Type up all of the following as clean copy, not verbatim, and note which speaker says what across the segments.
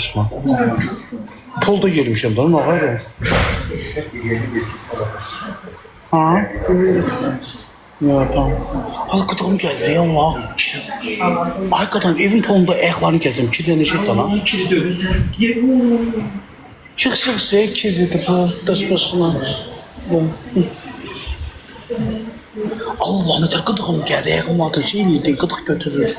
Speaker 1: başıma. Pul da yemişim da, ne var? Ha? Ya tamam. Hakikaten geldi ya Allah. Hakikaten evin pulunda ayaklarını kesim. Kirlenecek şey de lan. Çık şey kirledi bu taş başına. Allah ne kadar gıdıkım geldi. Ayağım altın şey miydi? Gıdık götürür.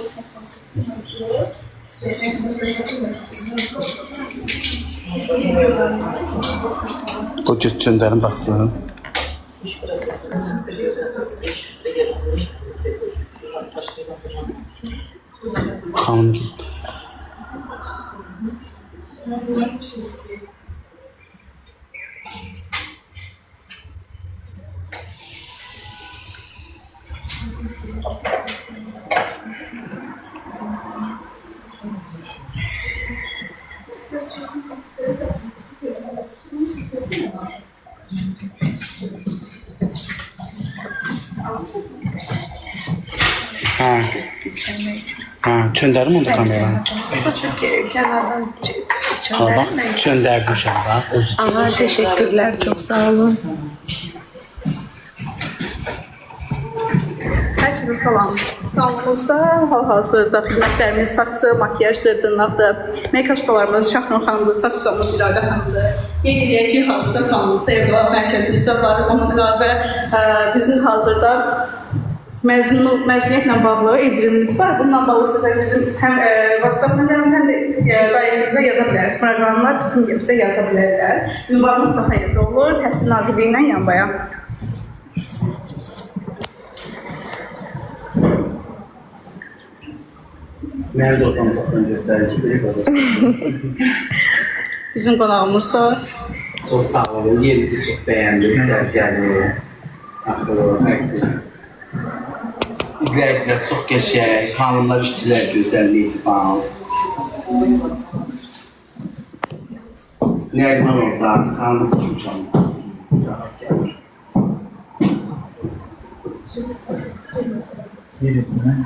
Speaker 1: Koca çönderin baksın. Hanım gitti. Çönderim onda kameranı.
Speaker 2: Kenardan
Speaker 1: Bak çönderdim şu anda.
Speaker 2: Aha, teşekkürler, çok sağ olun.
Speaker 3: Herkese salam. Salonumuzda hal-hazırda xidmətlərimiz saçdır, makyajdır, dırnaqdır, make-up ustalarımız Şahrun xanımdır, saç ustamız İradə xanımdır. Qeyd edək ki, hazırda salonumuzda evdə mərkəzimizdə var. Ondan əlavə bizim hazırda məzuniyyətlə bağlı indirimimiz var. Bununla bağlı sizə bizim həm WhatsApp nömrəmiz, həm də dairəmizə yaza bilərsiniz. Proqramlar bizim bizə yaza bilərlər. Ünvanımız çox xeyirli olur. Təhsil Nazirliyindən yanbaya.
Speaker 1: Nerede oturmuşsun gösterici?
Speaker 3: Bizim qonağımız da.
Speaker 1: Çok sağ olun. Yerinizi çok beğendim. Sergeli. İzleyiciler çok geçer. Hanımlar, işçiler güzelliği falan. Nereden orada? Hanım konuşacağım. Neresine?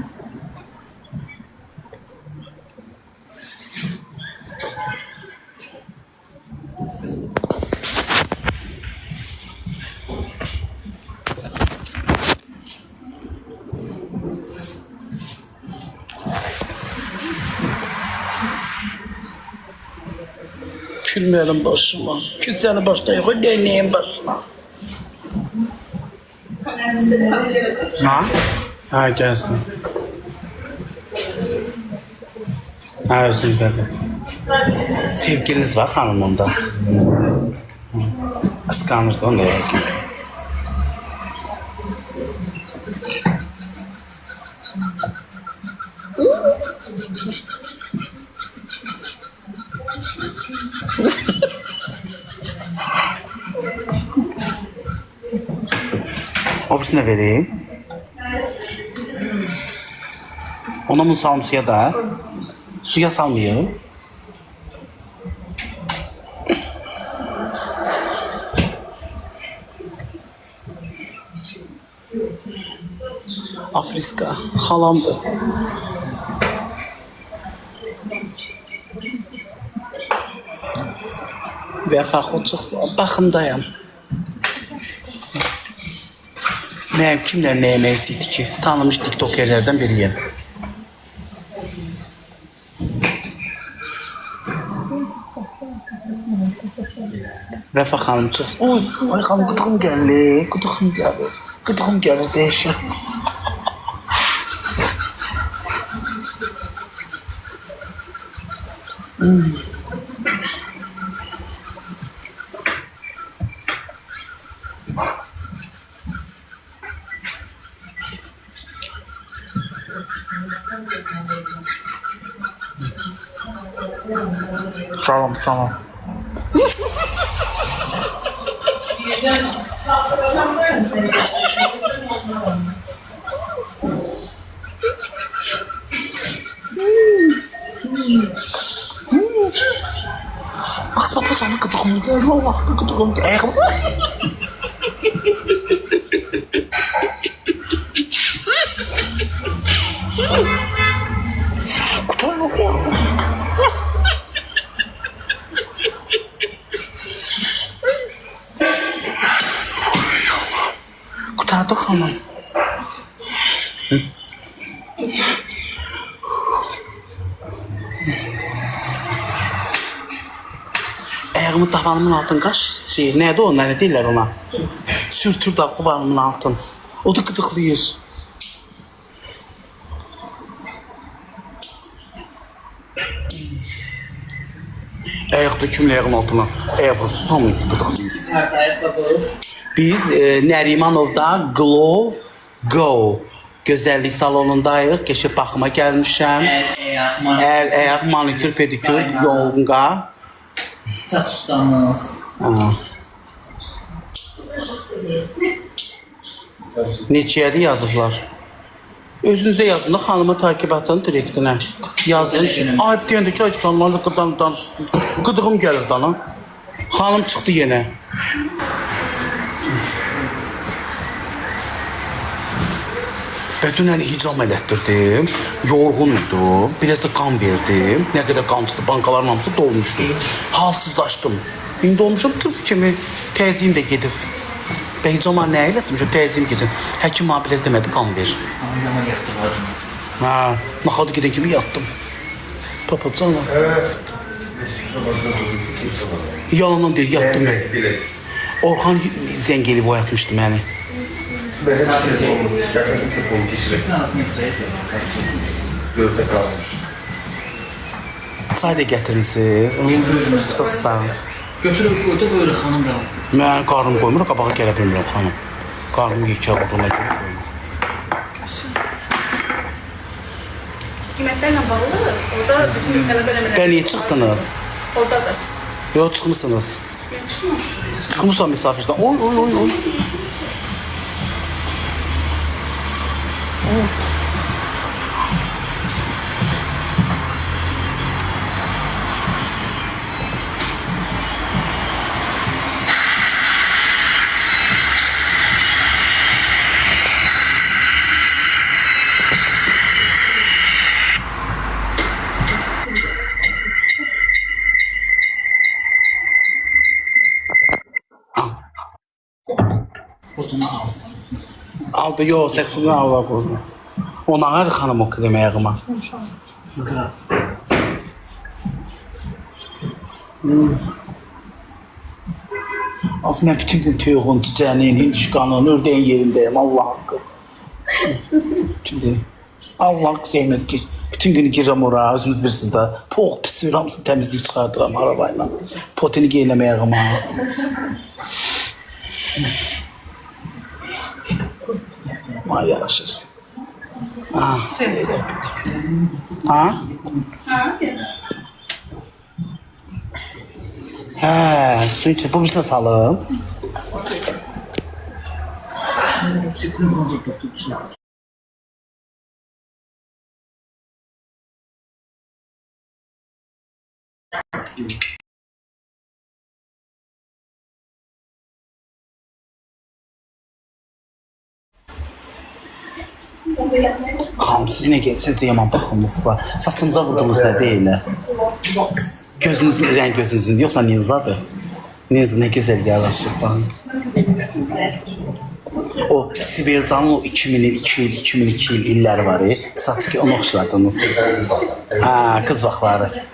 Speaker 1: Külmeyelim başıma. Külseni başta yok, deneyim başıma. Ha? Ha, gelsin. Ha, özür dilerim. Sevgiliniz var hanımında. Kıskanırdı onu da yakın. Obisine vereyim. Ona mı salım suya da? Suya salmıyor. Afriska, halamdı. Vəfa xoçuqsa, baxımdayam. Mənim kimlə nə yemək istəyirdi ki? Tanımış tiktokerlərdən biriyim. Vəfa xanım çıxsın. Ay xanım, qıdığım gəlir, qıdığım gəlir. Qıdığım gəlir, deyişir. Salam, salam. Mas papa sana gıdığım geldi, Allah gıdığım geldi. Oldu xanım. Ayağımı tavanımın altın kaç şey, nədir o, nə deyirlər ona? Sürtür da tavanımın altın. O da qıdıqlayır. Ayaqda kimin ayağının altına ayak vursun, tam ki qıdıqlayır.
Speaker 4: Sert ayakla duruş.
Speaker 1: Biz Nərimanovda Glow Go gözəllik salonundayıq. Keçib baxıma gəlmişəm. Əl, ayaq, manikür, pedikür, yolunqa.
Speaker 4: Saç ustamız.
Speaker 1: Neçəyədir yazıblar? Özünüzə yazın da xanıma takibatın direktinə. Yazın. Ay, bir deyəndə ki, canlarla qıdan danışırsınız. Qıdığım gəlir dana. Xanım çıxdı yenə. Dünən hicam elətdirdim, yorğun idim, biraz da qan verdim. Nə qədər qan çıxdı, bankaların hamısı dolmuşdu. Halsızlaşdım. İndi olmuşam tüp kimi, təziyim də gedib. Və hicama nə elətdim, təziyim keçin. Həkim abi biraz demədi, qan ver.
Speaker 4: Amma yaxdılar.
Speaker 1: Hə, naxadı gedən kimi yatdım. Papacanla. Yalandan deyil, yatdım mən. Orxan zəng elib oyatmışdı məni.
Speaker 4: Sadece
Speaker 5: Gerçekten telefonu kişilik
Speaker 4: nasıl istəyir?
Speaker 5: gözde kalmış.
Speaker 1: Çay da gətirirsiniz. Çox sağ olun.
Speaker 4: Götürüb qoydu, buyur xanım rahat.
Speaker 1: Mən qarnım qoymur, qabağa gələ bilmirəm xanım. Qarnım yekə olduğuna görə qoymur.
Speaker 3: Qiymətlərlə bağlı, orada bizim tələb eləmələr.
Speaker 1: Bən niyə çıxdınız?
Speaker 3: Oradadır.
Speaker 1: Yox, çıxmısınız. Çıxmısan misafirdən. Oy, oy, oy, oy.
Speaker 4: Fırtına al.
Speaker 1: Aldı, yox, səssizin Allah qoydu. Ona ağır xanım oxuyum ayağıma.
Speaker 4: Zıqıra.
Speaker 1: Aslında mən bütün gün tüyğun, çiçənin, hindişkanın, ördəyin yerindəyim, Allah haqqı. Şimdi Allah zəhmət ki, bütün günü girirəm ora, özünüz bilirsiniz də, poğ pis hamısını təmizləyib çıxardıram arabayla. Potini geyinəm ayağıma. Ay yaraşır. Ha, ha? Hə, su içir, bu birisine salım.
Speaker 4: Sekund konzert tuttu.
Speaker 1: Xanım, siz nə gelsiniz də yaman baxımınız var. Saçınıza vurdunuz nə deyil? Gözünüzün, yəni gözünüzün, yoxsa ninzadır. Ninza nə gözəl yaraşır. O Sibelcan'ın o 2002 il, 2002 il illəri var. Saç ki onu oxşadınız. Ha, qız vaxtları.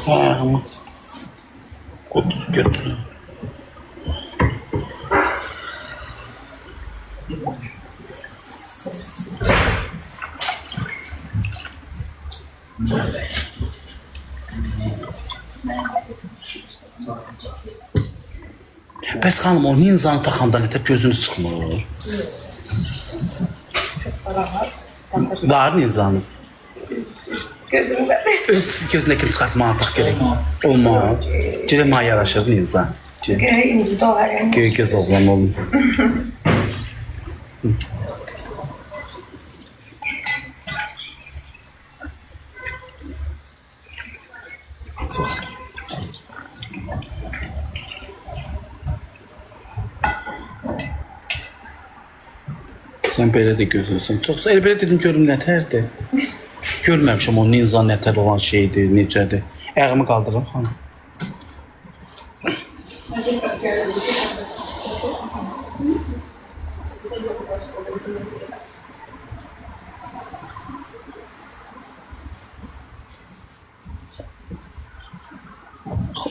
Speaker 1: Ha, ama. Götür. Bəs xanım, o ninzanı taxanda nətər gözünüz çıxmır? Var ninzanız?
Speaker 2: Gözümdə.
Speaker 1: Öz gözündəkini çıxartmağa taq gerək. Olmaz. Görək mənə yaraşır ninza.
Speaker 2: İndi dolar yəni.
Speaker 1: Göy göz oğlan olun. Sən belə də gözəlsən. Çoxsa elə belə dedim görüm nətərdir. Görməmişəm o ninza nətər olan şeydir, necədir. Ayağımı kaldırırım xanım.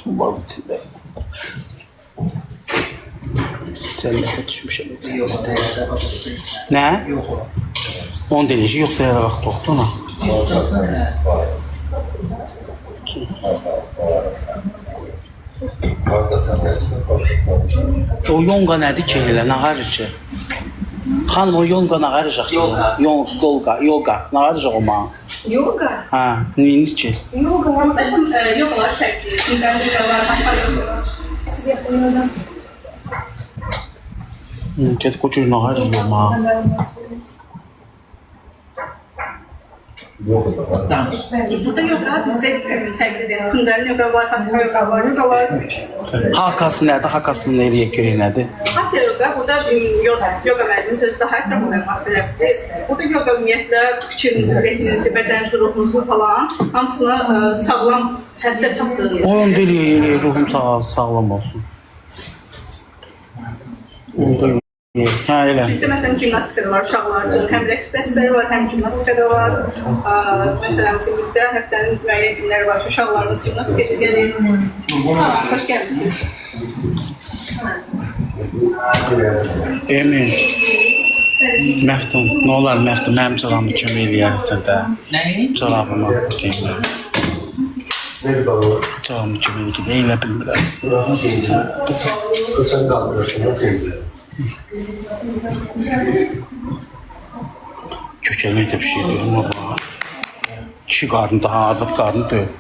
Speaker 1: Var içinde. Cənnətə düşmüşəm.
Speaker 4: Yox, dəyərdə atışdayız.
Speaker 1: Nə?
Speaker 4: Yox.
Speaker 1: 10 deneyişi yoxsa yerə vaxt yoxdur ona.
Speaker 4: Tutarsan,
Speaker 1: O yonqa nədir ki elə? Nə qarır ki? Xanım o yonqa nə qaracaq ki?
Speaker 4: Yoga.
Speaker 1: Yoga. Nə qaracaq o ma?
Speaker 3: Yoga.
Speaker 1: Hə, neyiniz ki?
Speaker 3: Yoga. Bakın yogalar fərqli. Gündən yogalar, yogalar. Siz yapın.
Speaker 1: Get qoçur nə qaracaq o ma?
Speaker 4: danış.
Speaker 3: Burada yoga, bizdə fərqlidir. Gündən yoga var, hatha yoga var, yoga var.
Speaker 1: Hakası nədir? Hakasını nereye görə nədir?
Speaker 3: Hatha yoga, burada yoga müəllimimiz özü daha ətraflı məlumat verəcəkdir. Burada yoga ümumiyyətlə fikrinizi, zehninizi, bədənizi, ruhunuzu falan hamısını sağlam həddə çatdırır.
Speaker 1: Oyun deliye ruhum sağlam olsun. Hə elə.
Speaker 3: Bizdə məsələn gimnastika da var uşaqlar üçün. Həm rəqs dərsləri var, həm gimnastika da var. Məsələn bizdə həftənin müəyyən günləri var. Uşaqlarımız gimnastikaya gəlir. Salam, xoş gəlmisiniz.
Speaker 1: Emin. Məftun, nə olar Məftun, mənim çorabımı kömək eləyərsən də.
Speaker 4: Nəyi?
Speaker 1: Çorabımı geyinlər. Çorabımı kömək eləyək, eylə bilmirəm.
Speaker 5: Sen kaldırırsın, o temizle.
Speaker 1: Kökəlmək də bir şey deyil, amma bax. Kişi qarnı daha arvad qarnı deyil.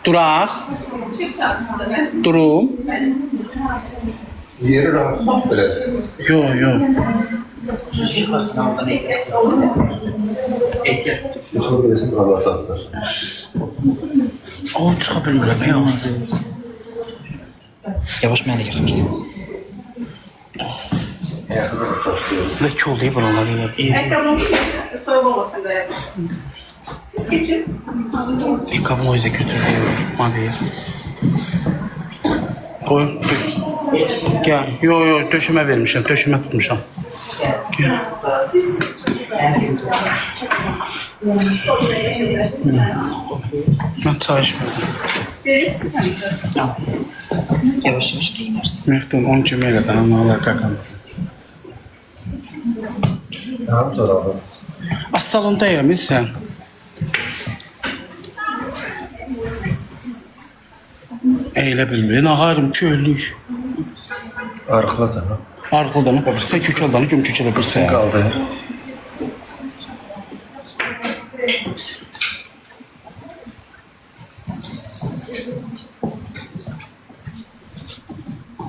Speaker 1: Duraq. Durum.
Speaker 5: Yeri rahat tut biraz.
Speaker 1: Yok.
Speaker 4: Sus yıkarsın orada ne? Ehtiyat tutur.
Speaker 5: Yukarı bilesin rahat tatlar.
Speaker 1: O çıxa bilmirəm, ya.
Speaker 4: Yavaş mənə də yıkarsın.
Speaker 5: Ayaklarına taşlıyor.
Speaker 1: Ləkə oldu buralar elə.
Speaker 3: Ayaqqabımız soyuq olmasın da. Siz keçin.
Speaker 1: Ayaqqabımı o yüzə götürüyor, bana deyir. Qoy, gəl. Yo, döşəmə vermişəm, döşəmə tutmuşam. Gəl. Mən çay içmədim.
Speaker 3: Verir siz həmsə.
Speaker 4: Tamam. Yavaş yavaş giyinirsin.
Speaker 1: Məftun, onu kömək elə, nə olar qakamızın.
Speaker 5: Tamam çorabı.
Speaker 1: Az salondayım, sən. Eylə bilmir, ağarım, köylük.
Speaker 5: Arıqla da ha.
Speaker 1: Arıqlıdan, sən kökəldanı güm kökələ bilsən.
Speaker 5: Kaldı.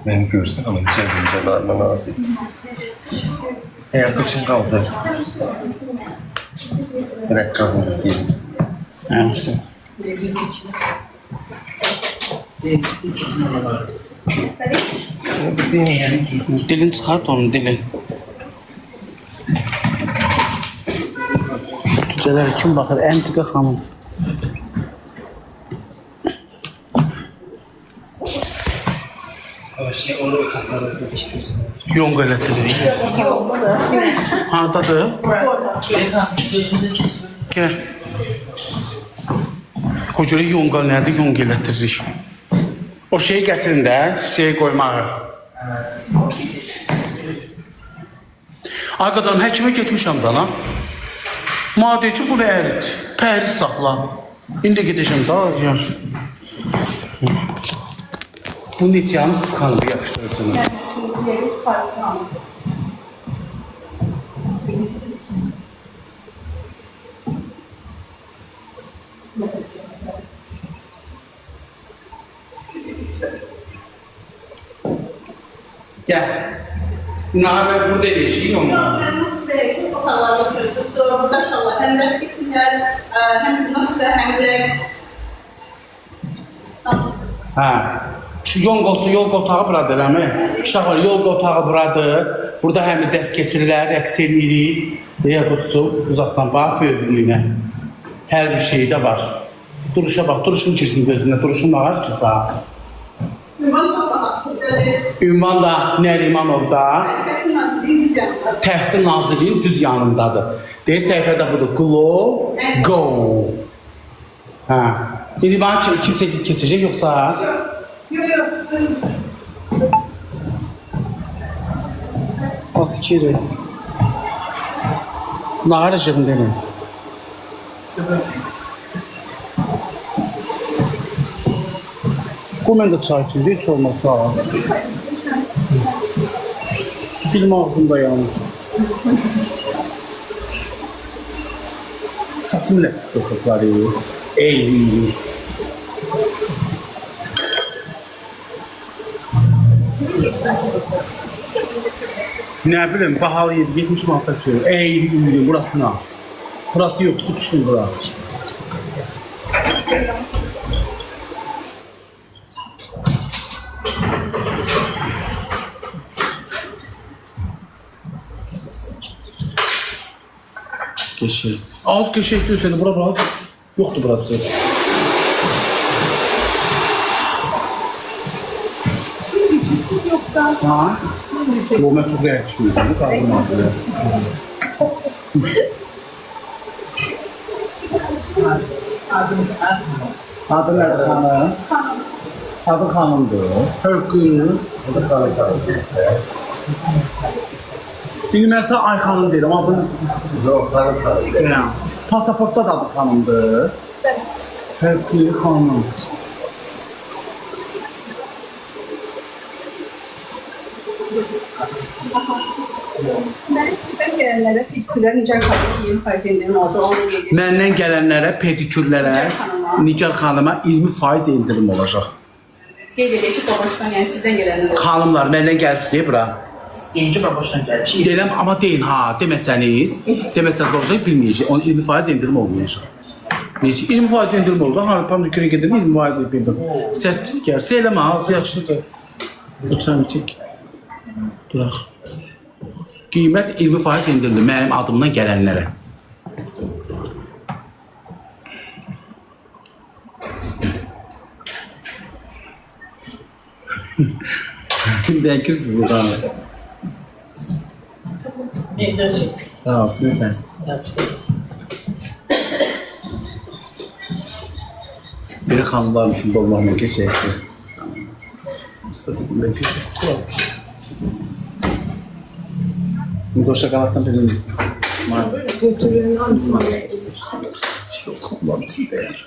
Speaker 5: Beni görsen ama cebimde darma nazik. Ayak için kaldı. Direkt kaldı diyelim.
Speaker 1: Hə. Dilin çıxart onun, dilin. Cücələr kim baxır? Əntiqə xanım. Yonq elətdirik. Haradadır? Gəl. Qocalı yonqa nədir? Yonq elətdirik. O şeyi gətirin də, şeyi qoymağı. Arqadan həkimə getmişəm da lan. Madde ki bunu ərit. Pəhriz saxla. İndi gedəcəm da. Bu neçəyanı siz xanımı yapışdırırsınız? Gel. Ne haber burada yaşıyor mu?
Speaker 3: Burada inşallah hem ders geçsinler, hem nasıl hem reks.
Speaker 1: Ha. Şu yol qotağı buradır əmi. Uşaqlar yol qotağı buradır. Burada həmin dərs keçirirlər, rəqs edirik. Deyə qutusu uzaqdan bax böyüklüyünə. Hər bir şey də var. Duruşa bax, duruşun girsin gözünə, duruşun ağır ki sağ.
Speaker 3: Ünvan çox rahat.
Speaker 1: Ünvan da Nərimanovda
Speaker 3: Təhsil Nazirliyin düz yanında.
Speaker 1: Təhsil Nazirliyinin düz yanındadır. Deyək səhifədə budur. Glow, go. Hə. İndi bana kimsə keçəcək yoxsa?
Speaker 3: Yox.
Speaker 1: Nasıl kiri? Nahar acığım dedim. Bu mən də çay içim, heç olmasa. Dilim ağzımda yanmış. Saçım ləpis qoxuqları. Ey. Ne bileyim, pahalı yedi, 70 manata çıkıyor. Ey burasına. Burası yok, tutuştum bura. Keşek. Az keşek diyor seni, bura. Yoktu burası. Ha? Bu metrede yakışmıyor. Bu kaldırmadı. Adı nerede hanım? Adı hanımdı. Hırkı. Adı hanım. Bilmezse Ayxanım dedim ama bunu...
Speaker 5: Yok, hanım.
Speaker 1: Pasaportta da adı hanımdı. Hırkı hanım.
Speaker 3: Sizdən gələnlərə pedikürlər Nigar xanıma 20% indirim olacaq, onu qeyd edim.
Speaker 1: Məndən gələnlərə, pedikürlərə, Nigar xanıma 20% indirim olacaq.
Speaker 3: Qeyd edək ki, doğuşdan, yəni sizdən gələnlərə.
Speaker 1: Xanımlar, məndən gəlsiniz bura.
Speaker 4: Birinci promotion gəlmişik.
Speaker 1: Deyirəm, amma deyin ha, deməsəniz olacaq, bilməyəcək. Onun 20% indirim olmayacaq. Necə? 20% indirim oldu, harı pamcı kürə gedir, 20% indirim. Səs pis gəlsə, eləmə, az yaxşıdır. Lütfen çək. Duraq. Qiymət 20% indirimdir mənim adımdan gələnlərə. Dəkirsiniz o da.
Speaker 4: Necəsin?
Speaker 1: Sağ olsun, ne ters. Biri xanımların içində olmaqla keçəkdir. Mustafa, ben keçək. Biraz. Bu da şokoladdan birini var.
Speaker 3: Götürüyorum, hamısını alacağım.
Speaker 1: İşte o xanımların içində yer.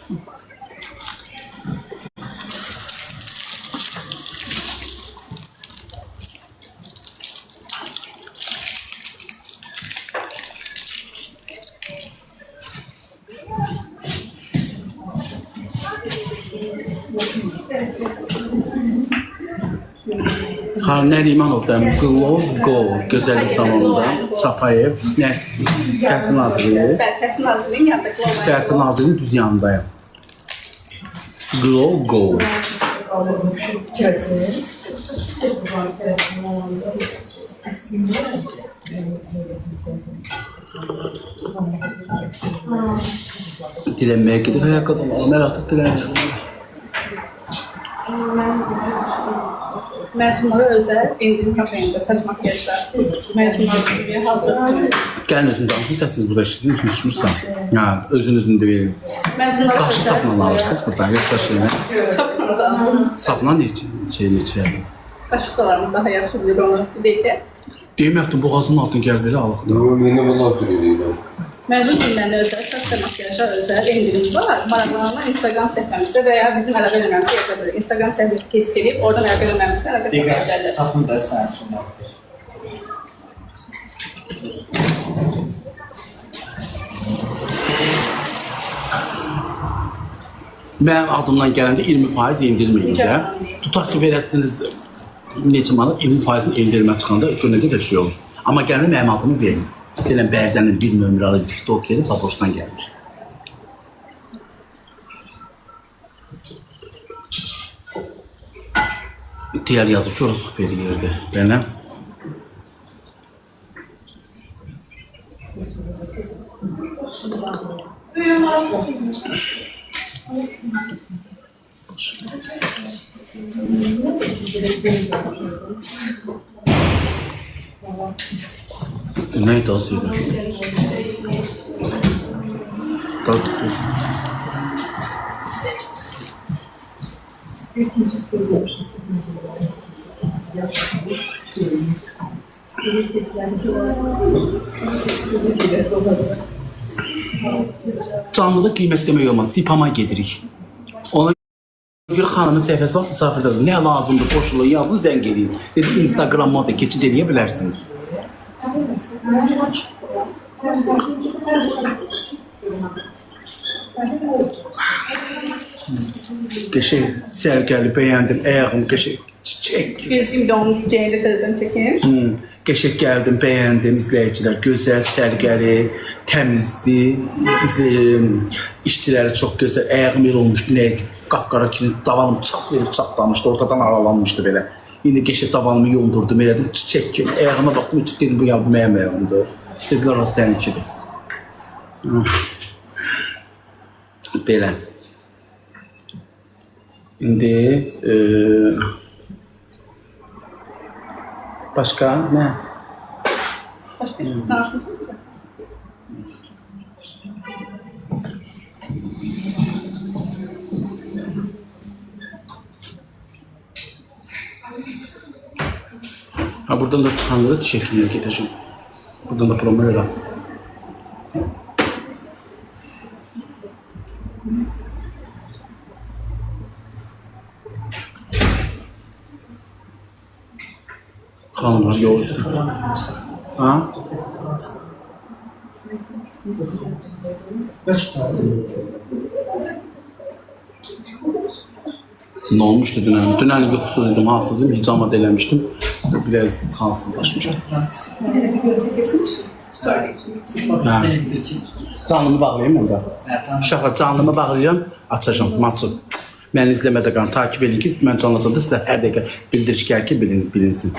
Speaker 1: Xanım Nərimanov'dan Glow Go gözəllik salonunda Çapayev Təhsil Nazirliyi.
Speaker 3: Təhsil Nazirliyinin yanındakı olmayan.
Speaker 1: Təhsil Nazirliyinin düz yanındayım. Glow Go. Dilenmeye gidip ayakkabım alalım. Ben artık dileneceğim.
Speaker 3: Məzunlara özəl endirim kampanyasında saç makyajlar məzunlar üçün hazırlanır.
Speaker 1: Gəlin özün danışın, səsiniz burada işlədir, üzünüz düşmürsən. Ha, özünüzün də verin.
Speaker 3: Məzunlara
Speaker 1: Qaşı sapla alırsınız buradan, yoxsa şeylə.
Speaker 3: Sapla.
Speaker 1: Sapla neçə?
Speaker 3: Qaş ustalarımız daha yaxşı bilir onu. Deyək.
Speaker 1: Demək boğazının altını gəl belə alıq da.
Speaker 5: Yeni bundan sürüyorum.
Speaker 3: Məzun günlərində özəl saç və makyaja özəl endirim var. Maraqlananlar Instagram səhifəmizdə və ya bizim əlaqə nömrəmizdə yaza bilər. Instagram səhifəmizi keşf edib, oradan əlaqə nömrəmizdə əlaqə saxlaya bilərlər.
Speaker 4: Tapın da sən sonra.
Speaker 1: Mənim adımdan gələndə 20% indirilməyir də. Tutaq ki, verəsiniz neçə manat 20% indirilmə çıxanda önədə də şey olur. Amma gələndə mənim adımı verin. Gələn Bərdənin bir nömrəli TikTok yeri Papoşdan gəlmiş. Diğer yazı ki, orası süper yerdir. Benim. Neydi o suydu? Canlıda qiymət demək olmaz, sipama gedirik. Ona görə xanımın səhifəsi var, misafirlər nə lazımdır, qoşulun, yazın, zəng edin. Dedi, Instagram'a da keçid eləyə bilərsiniz. Qəşəng, sərgəli, bəyəndim, ayağım qəşəng, çiçək.
Speaker 3: Gözüm də onun cəyində təzədən çəkin.
Speaker 1: Qəşəng gəldim, bəyəndim, izləyicilər, gözəl, sərgəli, təmizdir, işçiləri çox gözəl, ayağım el olmuşdu, nə qafqara kimi davalım çat verib çatlamışdı, ortadan aralanmışdı belə. İndi qəşəng davalımı yondurdum, elədim, çiçək kimi, ayağıma baxdım, üç dedim, bu yavrum mənim ayağımdır. Dedilər, o səninkidir. Belə. İndi başqa nə?
Speaker 3: Başqa siz danışmışsınız mı?
Speaker 1: Ha, buradan da çıxanlara teşekkürlər gedəcəm. Buradan da promo edirəm. Xanımlar yol üstü. Ha? Ne olmuştu dünən? Dünən yuxusuz idim, halsızdım, hicama da eləmişdim. Biraz halsızlaşmışım.
Speaker 3: Bir göl çəkirsinizmi?
Speaker 1: Ha. Canlımı bağlayayım orada. Uşaqlar canlımı bağlayacağım, açacağım, maçı. Məni izləmədə qalın, takip edin ki, mən canlı açanda sizə hər dəqiqə bildiriş gəlir ki, bilinsin.